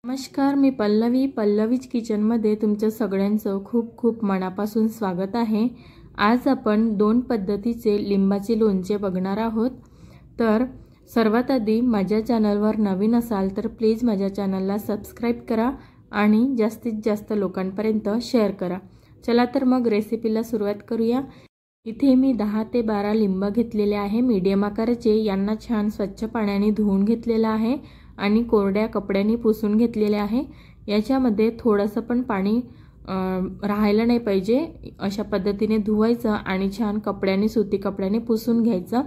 नमस्कार, मी पल्लवीज किचनमध्ये तुमचं सगळ्यांचं खूप खूप मनापासून स्वागत आहे। आज आपण दोन पद्धतीचे लिंबाचे लोणचे बघणार आहोत। तर सर्वात आधी माझ्या चॅनलवर नवीन असाल तर प्लीज माझ्या चॅनलला सबस्क्राइब करा आणि जास्तीत जास्त लोकांपर्यंत शेअर करा। चला तर मग रेसिपीला सुरुवात करूया। इथे मी 10 ते 12 लिंब घेतलेले आहे मीडियम आकाराचे। यांना छान स्वच्छ पाण्याने धुवून घेतलेले आहे आणि कोरड्या कपड्याने पुसून घेतलेले आहे। याच्यामध्ये थोडंसं पण पाणी राहायला नाही पाहिजे। अशा पद्धतीने धुवायचं आणि छान कपड्याने सुती कपड्याने पुसून घ्यायचं।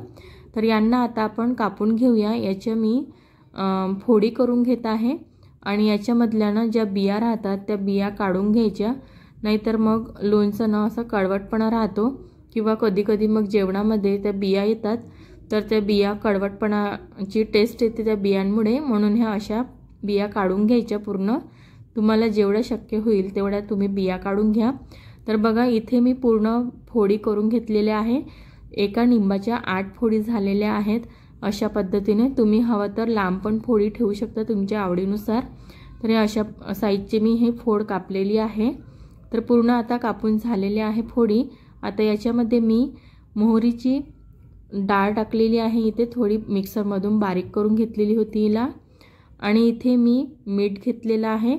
तर यांना आता आपण कापून घेऊया। याच्या मी फोडी करून घेत आहे आणि याच्यामधल्या ना ज्या बिया राहतात त्या बिया काढून घ्यायच्या, नाहीतर मग लोणचं ना असं कडवटपणा राहतो किंवा कधी कधी मग जेवणामध्ये त्या बिया येतात तर त्या बिया कडवटपणाची टेस्ट येते त्या बियांमुळे, म्हणून ह्या अशा बिया काढून घ्यायच्या पूर्ण। तुम्हाला जेवढं शक्य होईल तेवढ्या तुम्ही बिया काढून घ्या। तर बघा इथे मी पूर्ण फोडी करून घेतलेल्या आहे। एका लिंबाच्या 8 फोडी झालेल्या आहेत। अशा पद्धतीने तुम्ही हवं तर लांब पण फोडी ठेवू शकता तुमच्या आवडीनुसार। तर या अशा साइजचे मी हे फोड कापलेली आहे। तर पूर्ण आता कापून झालेले आहे फोडी। आता याच्यामध्ये मी मोहरीची डाळ टाकलेली आहे। इथे थोडी मिक्सरमधून बारीक करून घेतलेली होती हिला। आणि इथे मी मीठ घेतलेला आहे,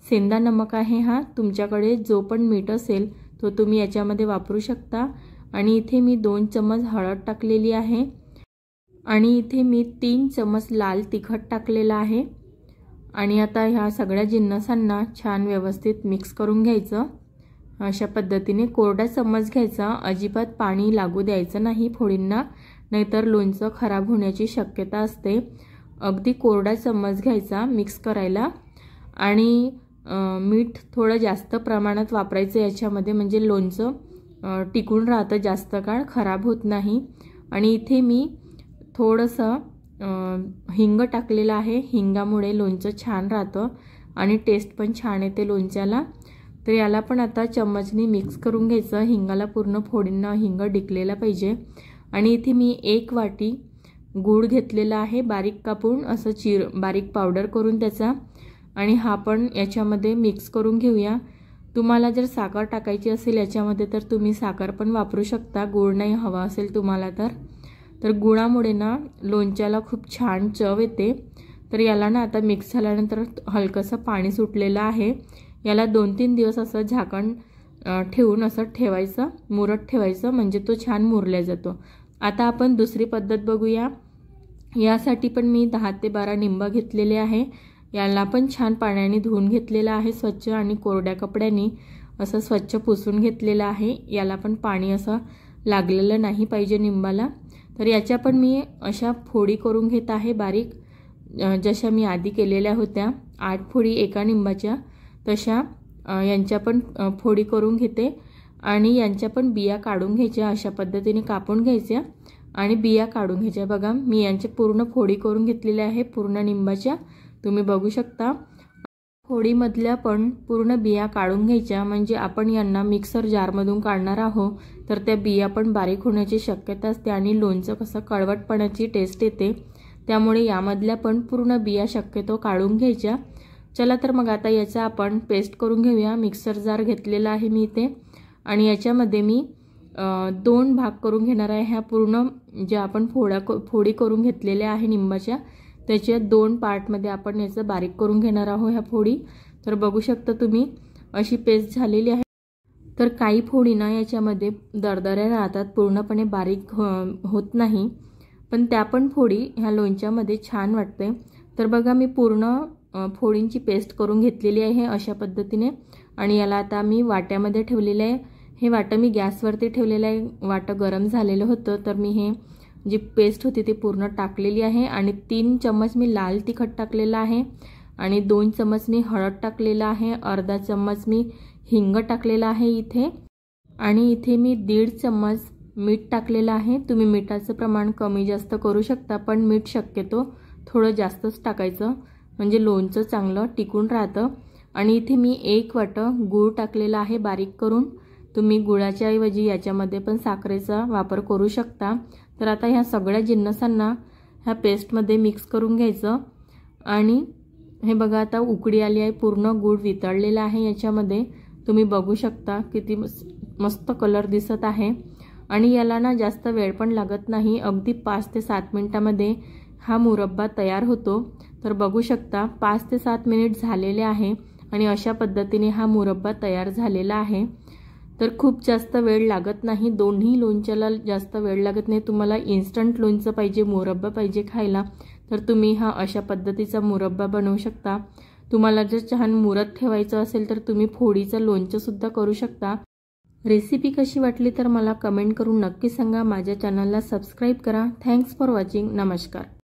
सेंधा नमक आहे हा। तुमच्याकडे जो पण मीठ असेल तो तुम्ही याच्यामध्ये वापरू शकता। आणि इथे मी 2 चम्मच हळद टाकलेली आहे आणि इथे मी 3 चम्मच लाल तिखट टाकलेला आहे। आणि आता ह्या सगळ्या जिन्नसांना छान व्यवस्थित मिक्स करून घ्यायचं। अशा पद्धतीने कोरडा चम्मच घ्यायचा, अजिबात पाणी लागू द्यायचं नाही फोडींना, नाहीतर लोणचं खराब होण्याची शक्यता असते। अगदी कोरडा चम्मच घ्यायचा मिक्स करायला। आणि मीठ थोडं जास्त प्रमाणात वापरायचं याच्यामध्ये, म्हणजे लोणचं टिकून राहतं, जास्त काळ खराब होत नाही। आणि इथे मी थोडंसं हिंग टाकलेलं आहे। हिंगामुळे लोणचं छान राहतं आणि टेस्ट पण छान येते लोणच्याला। तर याला पण आता चम्मचनी मिक्स करून घ्यायचं। हिंगाला पूर्ण फोडींना हिंग डिकलेला पाहिजे। आणि इथे मी 1 वाटी गूळ घेतलेला आहे, बारीक कापून असं बारीक पावडर करून त्याचा। आणि हा पण याच्यामध्ये मिक्स करून घेऊया। तुम्हाला जर साखर टाकायची असेल याच्यामध्ये तर तुम्ही साखर पण वापरू शकता, गूळ नाही हवा असेल तुम्हाला तर गुळामुळे ना लोणच्याला खूप छान चव येते। तर याला ना आता मिक्स झाल्यानंतर हलकंसं पाणी सुटलेलं आहे। याला 2-3 दिवस असं झाकण ठेवून असं ठेवायचं, मुरत ठेवायचं, म्हणजे तो छान मुरला जातो। आता आपण दुसरी पद्धत बघूया। यासाठी पण मी 10 ते 12 लिंब घेतलेले आहे। याला पण छान पाण्याने धुवून घेतलेलं आहे स्वच्छ आणि कोरड्या कपड्याने असं स्वच्छ पुसून घेतलेलं आहे। याला पण पाणी असं लागलेलं नाही पाहिजे लिंबाला। तर याच्या पण मी अशा फोडी करून घेत आहे बारीक, जशा मी आधी केलेल्या होत्या 8 फोडी एका लिंबाच्या, तशा यांच्या पण फोडी करून घेते। आणि यांच्या पण बिया काढून घ्यायच्या, अशा पद्धतीने कापून घ्यायच्या आणि बिया काढून घ्यायच्या। बघा मी यांचे पूर्ण फोडी करून घेतलेल्या आहे पूर्ण लिंबाच्या, तुम्ही बघू शकता। फोडीमधल्या पण पूर्ण बिया काढून घ्यायच्या, म्हणजे आपण यांना मिक्सर जारमधून काढणार आहोत तर त्या बिया पण बारीक होण्याची शक्यता असते आणि लोणचं कसं कडवटपणाची टेस्ट येते, त्यामुळे यामधल्या पण पूर्ण बिया शक्यतो काढून घ्यायच्या। चला तर मग आता याचा आपण पेस्ट करून घेऊया। मिक्सर जार घेतलेला आहे मी इथे आणि याच्यामध्ये मी 2 भाग करून घेणार आहे। ह्या पूर्ण ज्या आपण फोडी करून घेतलेल्या आहे लिंबाच्या, त्याच्या 2 पार्टमध्ये आपण याचं बारीक करून घेणार आहोत ह्या फोडी। तर बघू शकता तुम्ही अशी पेस्ट झालेली आहे। तर काही फोडी ना याच्यामध्ये दरदऱ्या राहतात, पूर्णपणे बारीक होत नाही, पण त्या पण फोडी ह्या लोणच्यामध्ये छान वाटते। तर बघा मी पूर्ण फोडींची पेस्ट करून घेतलेली आहे अशा पद्धतीने। आणि याला आता मी वाट्यामध्ये ठेवलेलं आहे। हे वाटं मी गॅसवरती ठेवलेलं आहे, वाटं गरम झालेलं होतं, तर मी हे जी पेस्ट होती ती पूर्ण टाकलेली आहे। आणि 3 चम्मच मी लाल तिखट टाकलेलं आहे आणि 2 चम्मच मी हळद टाकलेला आहे, अर्धा चम्मच मी हिंग टाकलेला आहे इथे। आणि इथे मी 1.5 चम्मच मीठ टाकलेलं आहे। तुम्ही मिठाचं प्रमाण कमी जास्त करू शकता, पण मीठ शक्यतो थोडं जास्तच टाकायचं, म्हणजे लोणचं चांगलं टिकून राहतं। आणि इथे मी 1 वाटं गूळ टाकलेला आहे बारीक करून। तुम्ही गुळाच्या ऐवजी याच्यामध्ये पण साखरेचा वापर करू शकता। तर आता ह्या सगळ्या जिन्नसांना ह्या पेस्टमध्ये मिक्स करून घ्यायचं आणि हे बघा आता उकळी आली आहे, पूर्ण गूळ वितळलेला आहे याच्यामध्ये. तुम्ही बघू शकता किती मस्त कलर दिसत आहे. आणि याला ना जास्त वेळ पण लागत नाही, अगदी 5 ते 7 मिनिटांमध्ये हा मुरब्बा तयार होतो. तर बघू शकता 5 ते 7 मिनिट झालेले आहे आणि अशा पद्धतीने हा मुरब्बा तयार झालेला आहे. तर खूप जास्त वेळ लागत नाही, दोन्ही लोणच्याला जास्त वेळ लागत नाही. तुम्हाला इन्स्टंट लोणचं पाहिजे, मुरब्बा पाहिजे खायला, तर तुम्ही हा अशा पद्धतीचा मुरब्बा बनवू शकता. तुम्हाला जर छान मुरत ठेवायचं असेल तर तुम्ही फोडीचं लोणचं सुद्धा करू शकता. रेसिपी कशी वाटली तर मला कमेंट करून नक्की सांगा. माझ्या चॅनलला सबस्क्राईब करा. Thanks for watching. नमस्कार.